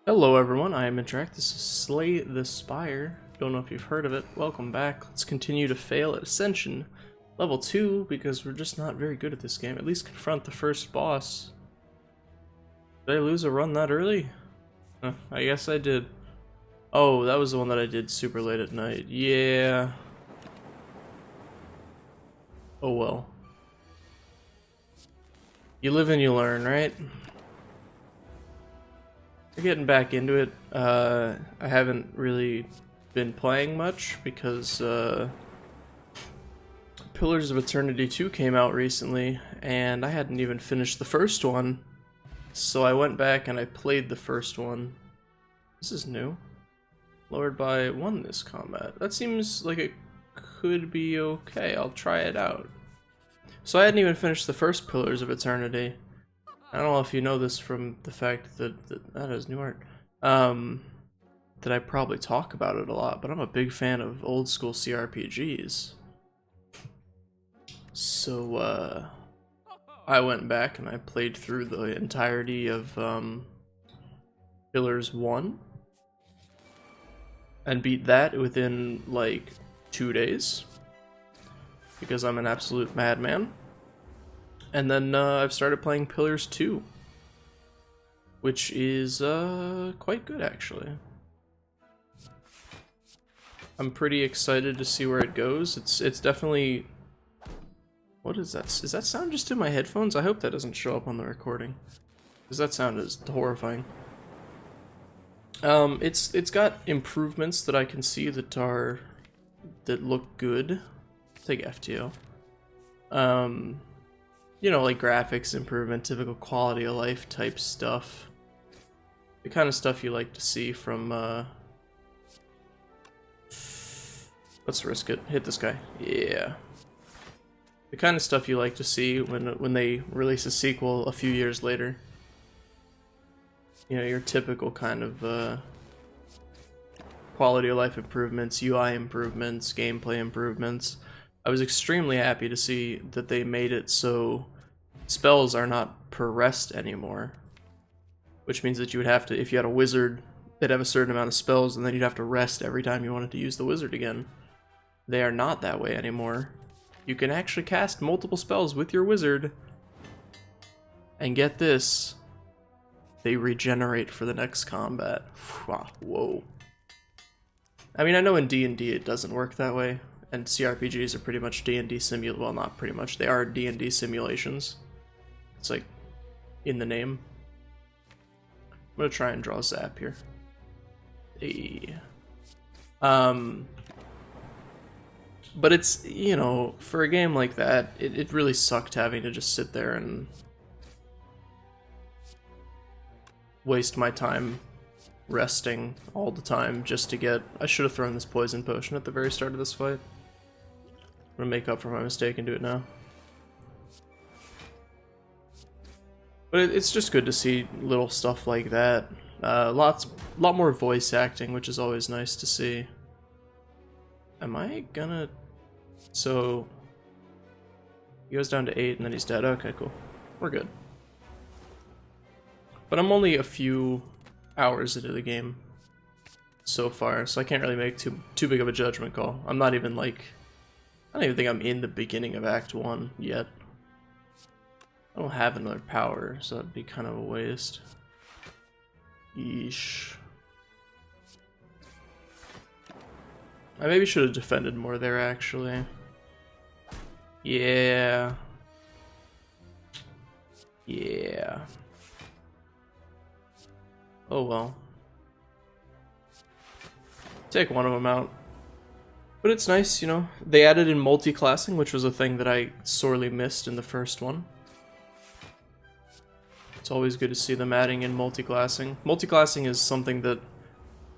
Hello everyone, I am int3r4ct. This is Slay the Spire. Don't know if you've heard of it. Welcome back. Let's continue to fail at Ascension. Level 2, because we're just not very good at this game. At least confront the first boss. Did I lose a run that early? I guess I did. Oh, that was the one that I did super late at night. Yeah. Oh well. You live and you learn, right? We're getting back into it. I haven't really been playing much because Pillars of Eternity 2 came out recently, and I hadn't even finished the first one. So I went back and I played the first one. This is new. Lowered by 1 this combat. That seems like it could be okay. I'll try it out. So I hadn't even finished the first Pillars of Eternity. I don't know if you know this from the fact that is new art. That I probably talk about it a lot, but I'm a big fan of old school CRPGs. So I went back and I played through the entirety of Pillars 1 and beat that within like 2 days because I'm an absolute madman. And then I've started playing Pillars 2, which is quite good actually. I'm pretty excited to see where it goes. It's definitely... What is that? Is that sound just in my headphones? I hope that doesn't show up on the recording, because that sound is horrifying. It's got improvements that I can see that look good. Take FTO. You know, like graphics improvement, typical quality of life type stuff. The kind of stuff you like to see from, let's risk it. Hit this guy. Yeah. The kind of stuff you like to see when they release a sequel a few years later. You know, your typical kind of, quality of life improvements, UI improvements, gameplay improvements. I was extremely happy to see that they made it so spells are not per rest anymore. Which means that you would have to, if you had a wizard, they'd have a certain amount of spells and then you'd have to rest every time you wanted to use the wizard again. They are not that way anymore. You can actually cast multiple spells with your wizard. And get this, they regenerate for the next combat. Whoa. I mean, I know in D&D it doesn't work that way. And CRPGs are pretty much D&D well, not pretty much, they are D&D simulations. It's like, in the name. I'm gonna try and draw Zap here. Hey. But it's, you know, for a game like that, it really sucked having to just sit there and waste my time resting all the time just to get... I should have thrown this poison potion at the very start of this fight. I'm gonna make up for my mistake and do it now. But it's just good to see little stuff like that. Lot more voice acting, which is always nice to see. Am I gonna... So... He goes down to 8 and then he's dead. Okay, cool. We're good. But I'm only a few hours into the game so far, so I can't really make too big of a judgment call. I'm not even like... I don't even think I'm in the beginning of Act 1 yet. I don't have another power, so that'd be kind of a waste. Yeesh. I maybe should have defended more there, actually. Yeah. Yeah. Oh well. Take one of them out. But it's nice, you know. They added in multi-classing, which was a thing that I sorely missed in the first one. It's always good to see them adding in multi-classing. Multi-classing is something that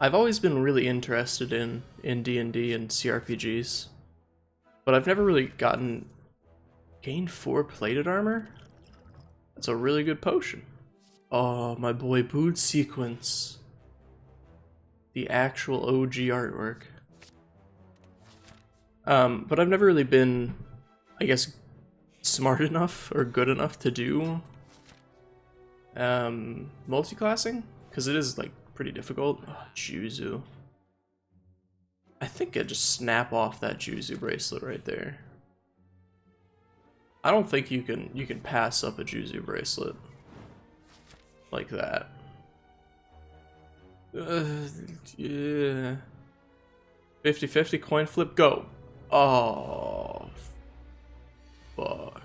I've always been really interested in D&D and CRPGs. But I've never really gained 4 plated armor? That's a really good potion. Oh, my boy Boot Sequence. The actual OG artwork. But I've never really been, I guess, smart enough or good enough to do multi-classing, because it is like pretty difficult. Oh, Juzu. I think I just snap off that Juzu bracelet right there. I don't think you can pass up a Juzu bracelet like that. Yeah. 50-50 coin flip, go. Oh, fuck.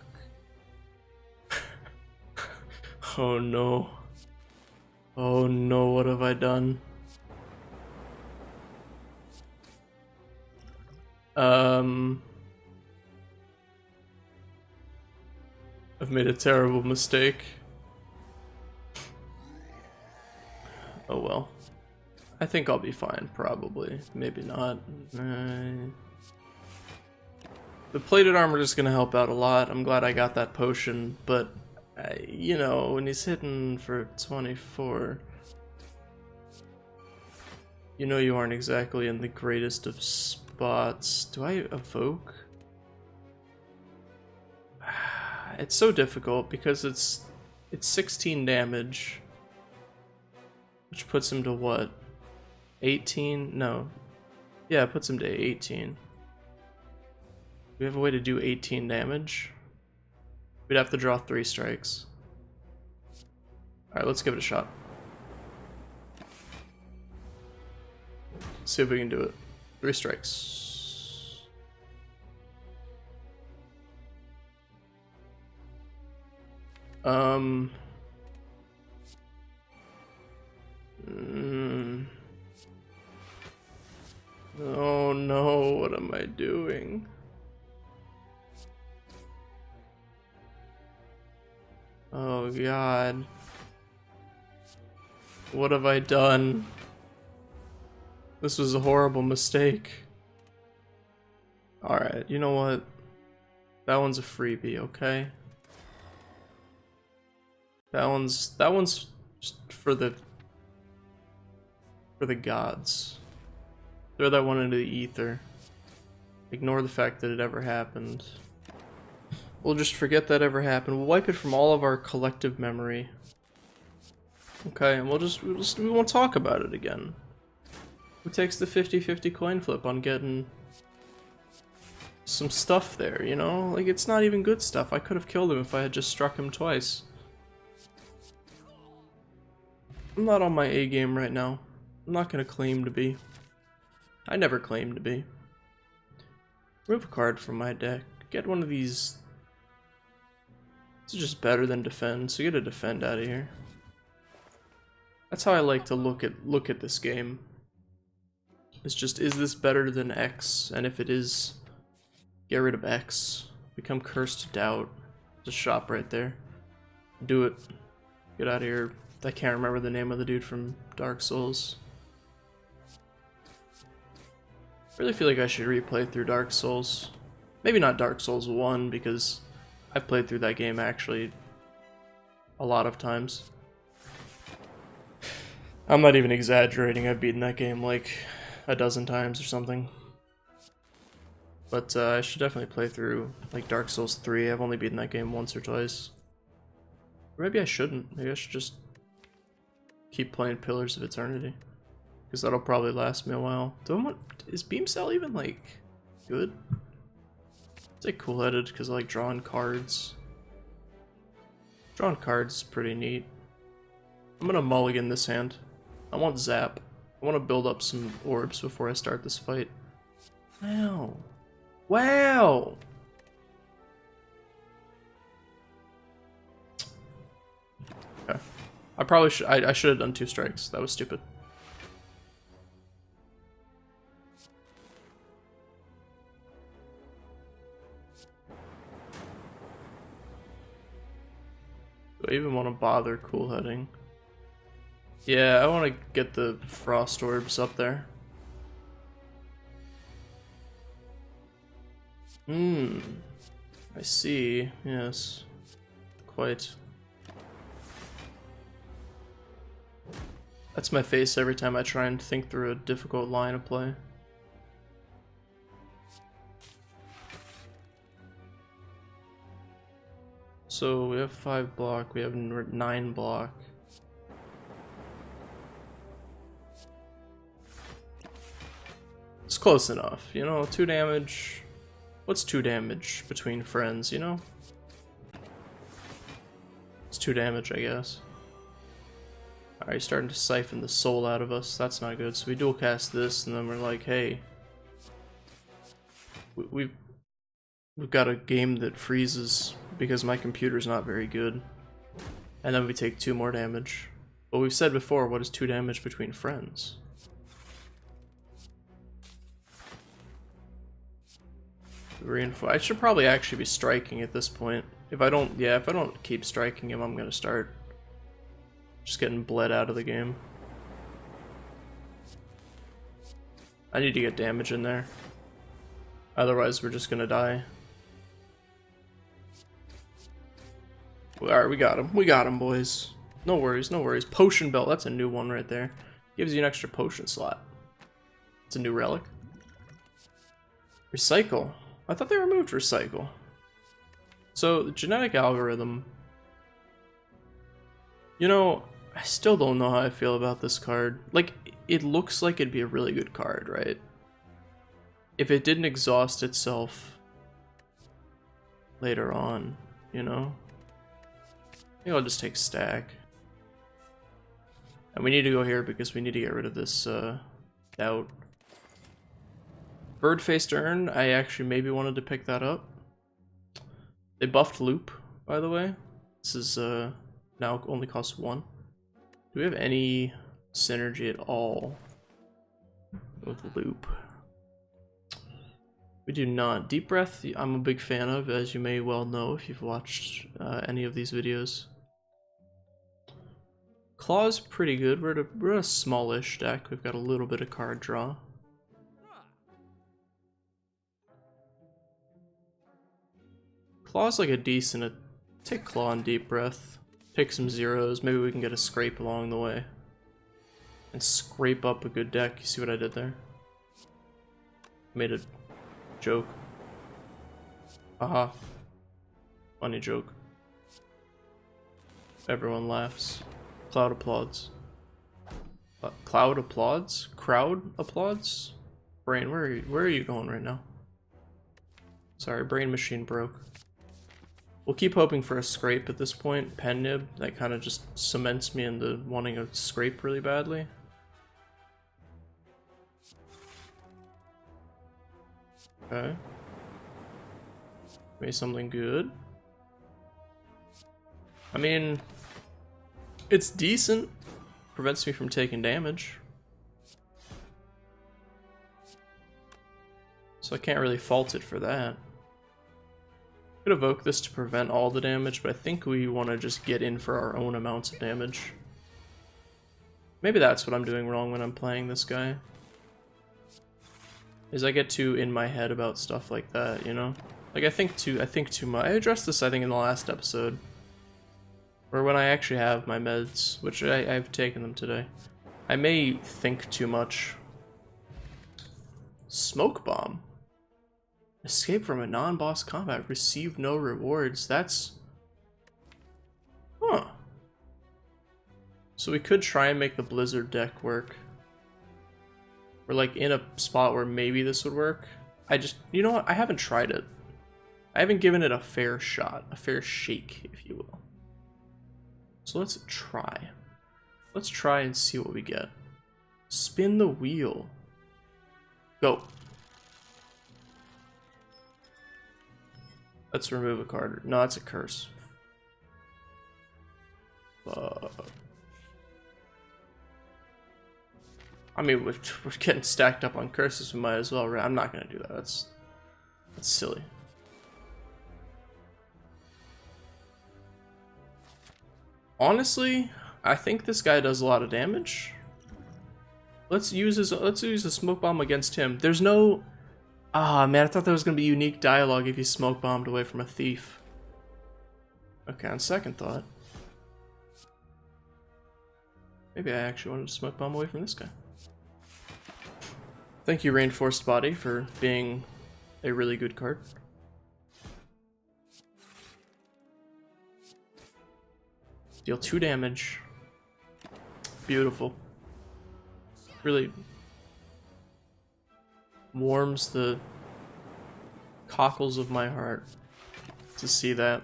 Oh no. Oh no, what have I done? I've made a terrible mistake. Oh well. I think I'll be fine, probably. Maybe not. The plated armor is gonna help out a lot. I'm glad I got that potion, but you know, when he's hitting for 24, you know you aren't exactly in the greatest of spots. Do I evoke? It's so difficult because it's 16 damage, which puts him to what? 18? No. Yeah, it puts him to 18. Do we have a way to do 18 damage? We'd have to draw 3 strikes. Alright, let's give it a shot. See if we can do it. 3 strikes. Oh no, what am I doing? Oh god. What have I done? This was a horrible mistake. Alright, you know what? That one's a freebie, okay? That one's just for the gods. Throw that one into the ether. Ignore the fact that it ever happened. We'll just forget that ever happened. We'll wipe it from all of our collective memory. Okay, and we won't talk about it again. Who takes the 50-50 coin flip on getting some stuff there, you know? Like, it's not even good stuff. I could have killed him if I had just struck him twice. I'm not on my A game right now. I'm not gonna claim to be. I never claimed to be. Remove a card from my deck. Get one of these. It's just better than defend, so get a defend out of here. That's how I like to look at this game. It's just, is this better than X? And if it is, get rid of X. Become cursed to doubt. Just shop right there. Do it. Get out of here. I can't remember the name of the dude from Dark Souls. I really feel like I should replay through Dark Souls. Maybe not Dark Souls 1, because I've played through that game actually a lot of times. I'm not even exaggerating, I've beaten that game like a dozen times or something. But I should definitely play through like Dark Souls 3. I've only beaten that game once or twice. Or maybe I shouldn't. Maybe I should just keep playing Pillars of Eternity, because that'll probably last me a while. Is Beam Cell even like good? It's like cool-headed because I like drawing cards. Drawing cards is pretty neat. I'm gonna mulligan this hand. I want Zap. I want to build up some orbs before I start this fight. Wow. Wow! Okay. I probably should. I should have done 2 strikes. That was stupid. Do I even want to bother cool heading? Yeah, I want to get the frost orbs up there. I see. Yes. Quite. That's my face every time I try and think through a difficult line of play. So we have 5 block, we have 9 block. close enough, you know, 2 damage. What's 2 damage between friends, you know? It's 2 damage, I guess. Alright, he's starting to siphon the soul out of us. That's not good. So we dual cast this, and then we're like, hey, we've got a game that freezes because my computer's not very good. And then we take 2 more damage. But we've said before, what is 2 damage between friends? I should probably actually be striking at this point. If I don't keep striking him, I'm gonna start just getting bled out of the game. I need to get damage in there. Otherwise, we're just gonna die. Alright, we got him. We got him, boys. No worries, no worries. Potion belt, that's a new one right there. Gives you an extra potion slot. It's a new relic. Recycle. I thought they removed recycle. So, the genetic algorithm... You know, I still don't know how I feel about this card. Like, it looks like it'd be a really good card, right? If it didn't exhaust itself later on, you know? I think I'll just take stack. And we need to go here because we need to get rid of this doubt. Bird-faced urn, I actually maybe wanted to pick that up. They buffed loop, by the way. This is now only costs 1. Do we have any synergy at all with loop? We do not. Deep breath, I'm a big fan of, as you may well know if you've watched any of these videos. Claw's pretty good. We're a smallish deck. We've got a little bit of card draw. Claw's like a decent. Take Claw and Deep Breath. Pick some zeros. Maybe we can get a scrape along the way. And scrape up a good deck. You see what I did there? Made a joke. Haha. Funny joke. Everyone laughs. Cloud applauds. Cloud applauds? Crowd applauds? Brain, where are you going right now? Sorry, brain machine broke. We'll keep hoping for a scrape at this point. Pen nib, that kind of just cements me into wanting a scrape really badly. Okay. Maybe something good. I mean, it's decent. Prevents me from taking damage. So I can't really fault it for that. Could evoke this to prevent all the damage, but I think we want to just get in for our own amounts of damage. Maybe that's what I'm doing wrong when I'm playing this guy. Is I get too in my head about stuff like that, you know? Like I think too much. I addressed this I think in the last episode. Or when I actually have my meds, which I've taken them today. I may think too much. Smoke bomb. Escape from a non-boss combat. Receive no rewards. That's... Huh. So we could try and make the Blizzard deck work. We're like in a spot where maybe this would work. You know what? I haven't tried it. I haven't given it a fair shot. A fair shake, if you will. So let's try. Let's try and see what we get. Spin the wheel. Go. Let's remove a card. No, that's a curse. I mean, we're getting stacked up on curses. We might as well. I'm not gonna do that. That's silly. Honestly, I think this guy does a lot of damage. Let's use a smoke bomb against him. There's no... Ah, man, I thought there was gonna be unique dialogue if you smoke bombed away from a thief. Okay, on second thought. Maybe I actually wanted to smoke bomb away from this guy. Thank you, Reinforced Body, for being a really good card. Deal 2 damage. Beautiful. Really warms the cockles of my heart to see that.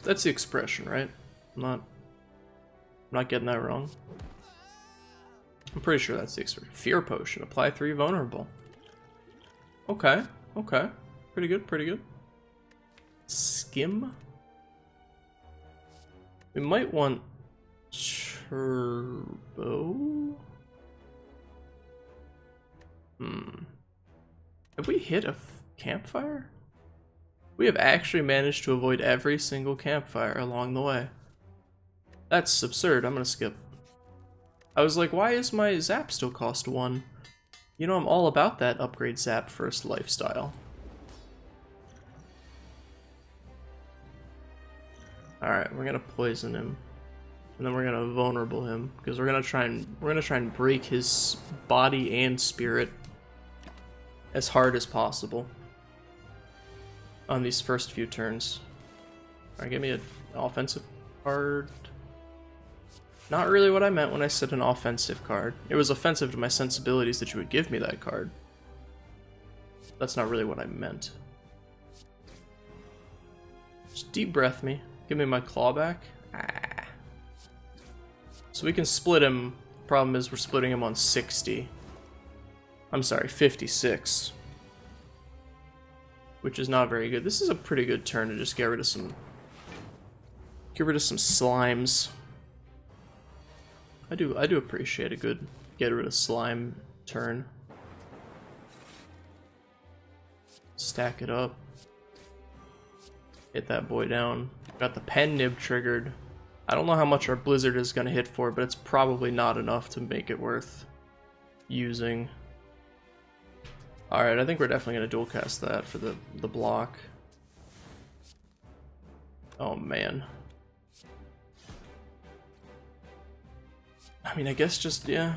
That's the expression, right? I'm not getting that wrong. I'm pretty sure that's the expression. Fear potion. Apply 3 vulnerable. Okay. Okay. Pretty good. Pretty good. Skim. We might want turbo. Have we hit a campfire? We have actually managed to avoid every single campfire along the way. That's absurd. I'm gonna skip. I was like, why is my zap still cost 1? You know, I'm all about that upgrade zap first lifestyle. Alright, we're gonna poison him. And then we're gonna vulnerable him. Because we're gonna try and break his body and spirit as hard as possible on these first few turns. Alright, give me an offensive card. Not really what I meant when I said an offensive card. It was offensive to my sensibilities that you would give me that card. That's not really what I meant. Just deep breath me. Give me my claw back. Ah. So we can split him. Problem is we're splitting him on 60. I'm sorry, 56. Which is not very good. This is a pretty good turn to just get rid of some slimes. I do appreciate a good get rid of slime turn. Stack it up. Hit that boy down. Got the pen nib triggered. I don't know how much our blizzard is gonna hit for, but it's probably not enough to make it worth using. Alright, I think we're definitely gonna dual cast that for the block. Oh man. I mean, I guess just, yeah.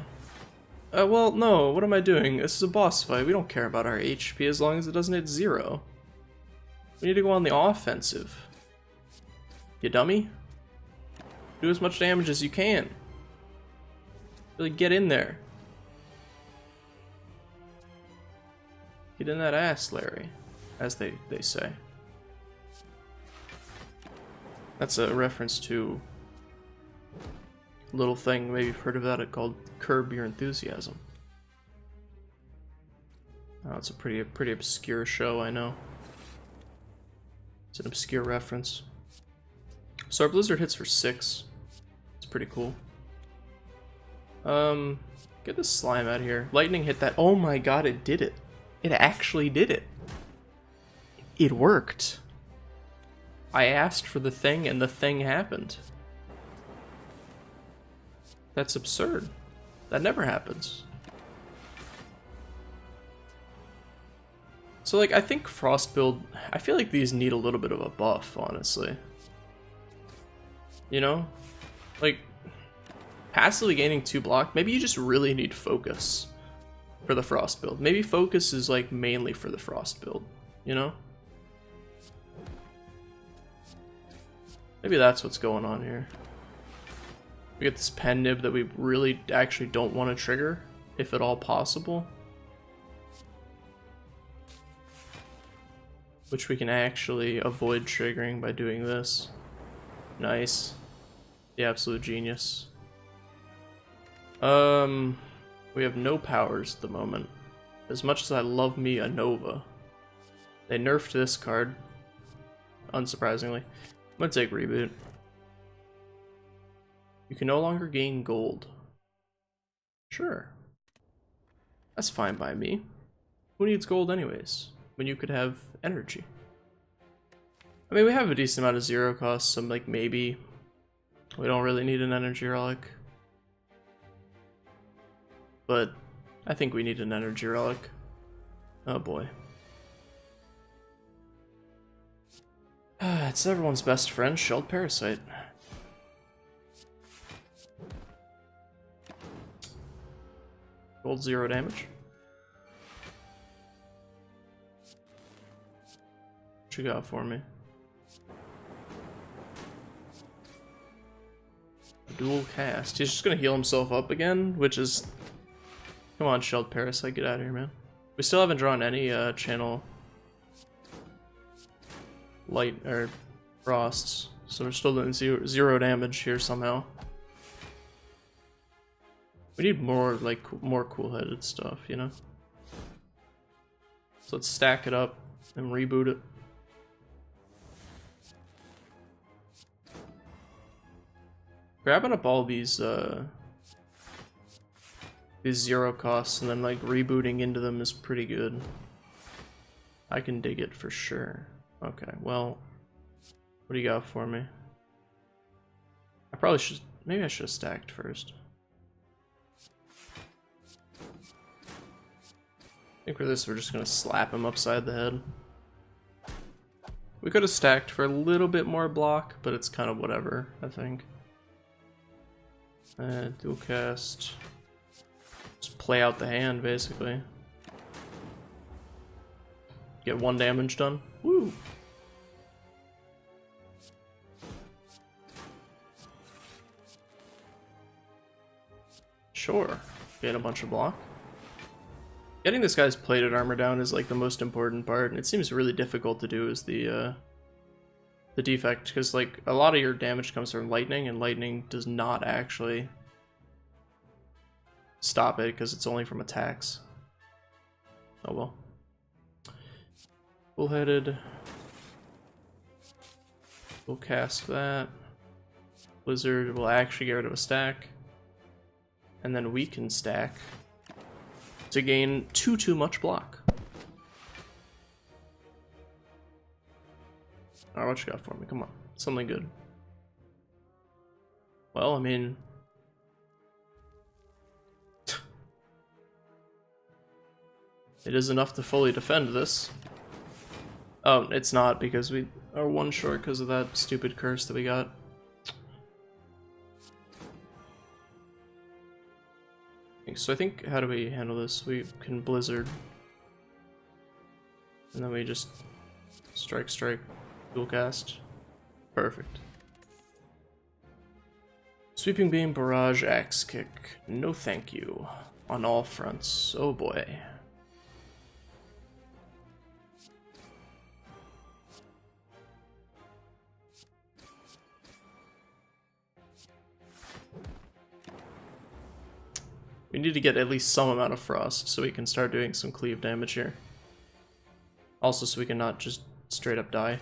Well, no, what am I doing? This is a boss fight. We don't care about our HP as long as it doesn't hit 0. We need to go on the offensive. You dummy. Do as much damage as you can. Really get in there. Get in that ass, Larry. As they say. That's a reference to little thing, maybe you've heard of that, called Curb Your Enthusiasm. Oh, it's a pretty obscure show, I know. It's an obscure reference. So our blizzard hits for 6. It's pretty cool. Get this slime out of here. Lightning hit that. Oh my god, it did it. It actually did it. It worked. I asked for the thing and the thing happened. That's absurd. That never happens. So like, I think Frost build, I feel like these need a little bit of a buff, honestly. You know? Like, passively gaining 2 block, maybe you just really need focus for the Frost build. Maybe focus is like mainly for the Frost build, you know? Maybe that's what's going on here. We get this pen nib that we really actually don't want to trigger, if at all possible. Which we can actually avoid triggering by doing this. Nice. The absolute genius. We have no powers at the moment. As much as I love me a Nova, they nerfed this card, unsurprisingly. I'm gonna take reboot. You can no longer gain gold. Sure. That's fine by me. Who needs gold anyways, when you could have energy? I mean, we have a decent amount of 0 cost, so like maybe we don't really need an energy relic. But I think we need an energy relic. Oh boy. It's everyone's best friend, Shelled Parasite. Gold 0 damage. What you got for me? Dual cast. He's just gonna heal himself up again, which is... Come on, Shelled Parasite, get out of here, man. We still haven't drawn any channel light or frosts, so we're still doing zero damage here somehow. We need more like more cool-headed stuff, you know. So let's stack it up and reboot it. Grabbing up all these zero costs and then like rebooting into them is pretty good. I can dig it for sure. Okay, well, what do you got for me? I probably should, maybe I should have stacked first. I think for this we're just gonna slap him upside the head. We could have stacked for a little bit more block, but it's kind of whatever, I think. Dual cast. Just play out the hand, basically. Get 1 damage done. Woo! Sure. Get a bunch of block. Getting this guy's plated armor down is like the most important part, and it seems really difficult to do as the defect, because like a lot of your damage comes from lightning, and lightning does not actually stop it because it's only from attacks. Oh well. Bullheaded. We'll cast that. Blizzard will actually get rid of a stack. And then we can stack to gain too much block. Alright, what you got for me? Come on. Something good. Well, I mean... it is enough to fully defend this. Oh, it's not, because we are 1 short because of that stupid curse that we got. So I think, how do we handle this? We can Blizzard. And then we just strike, dual cast. Perfect. Sweeping Beam, Barrage, Axe Kick. No thank you. On all fronts. Oh boy. We need to get at least some amount of frost so we can start doing some cleave damage here. Also so we can not just straight up die.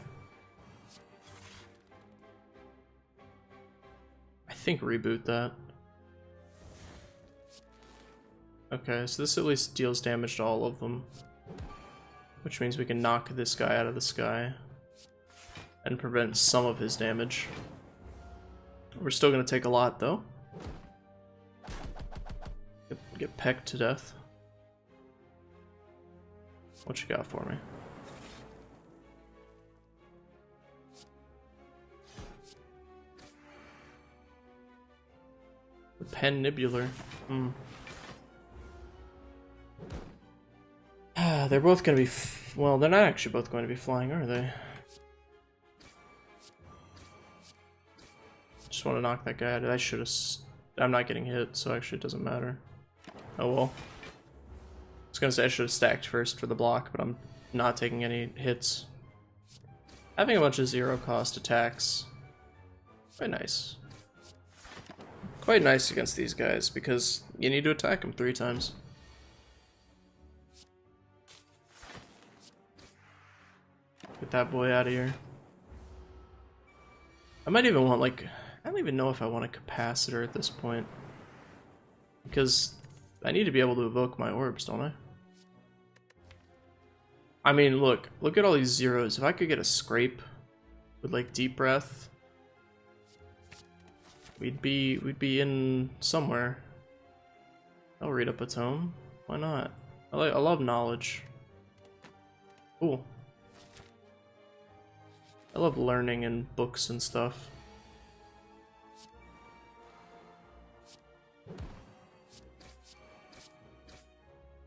I think reboot that. Okay, so this at least deals damage to all of them. Which means we can knock this guy out of the sky and prevent some of his damage. We're still gonna take a lot though. Get pecked to death. What you got for me? The Pennibular. They're both gonna be well, they're not actually both going to be flying, are they? Just want to knock that guy out. I should have... I'm not getting hit, so actually it doesn't matter. Oh well. I was gonna say I should have stacked first for the block, but I'm not taking any hits. Having a bunch of 0 cost attacks. Quite nice. Quite nice against these guys, because you need to attack them 3 times. Get that boy out of here. I might even want, like... I don't even know if I want a capacitor at this point. Because I need to be able to evoke my orbs, don't I? I mean, look at all these zeros. If I could get a scrape with like deep breath, we'd be in somewhere. I'll read up a tome. Why not? I love knowledge. Cool. I love learning and books and stuff.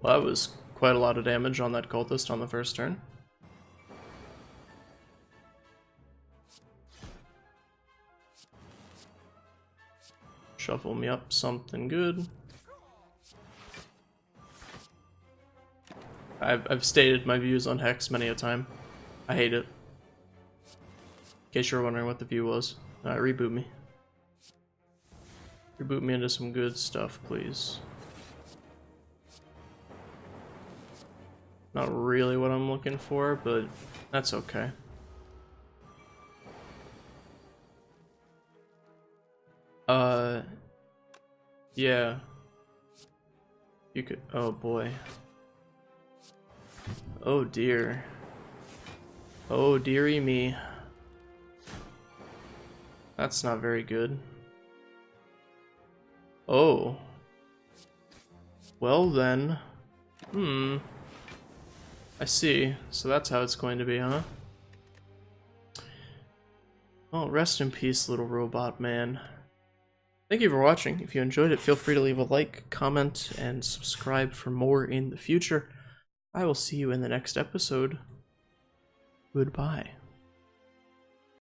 Well, that was quite a lot of damage on that cultist on the first turn. Shuffle me up something good. I've stated my views on Hex many a time. I hate it. In case you're wondering what the view was. Reboot me. Reboot me into some good stuff, please. Not really what I'm looking for, but that's okay. Yeah. You could, oh boy. Oh dear. Oh dearie me. That's not very good. Oh. Well then. I see. So that's how it's going to be, huh? Well, rest in peace, little robot man. Thank you for watching. If you enjoyed it, feel free to leave a like, comment, and subscribe for more in the future. I will see you in the next episode. Goodbye.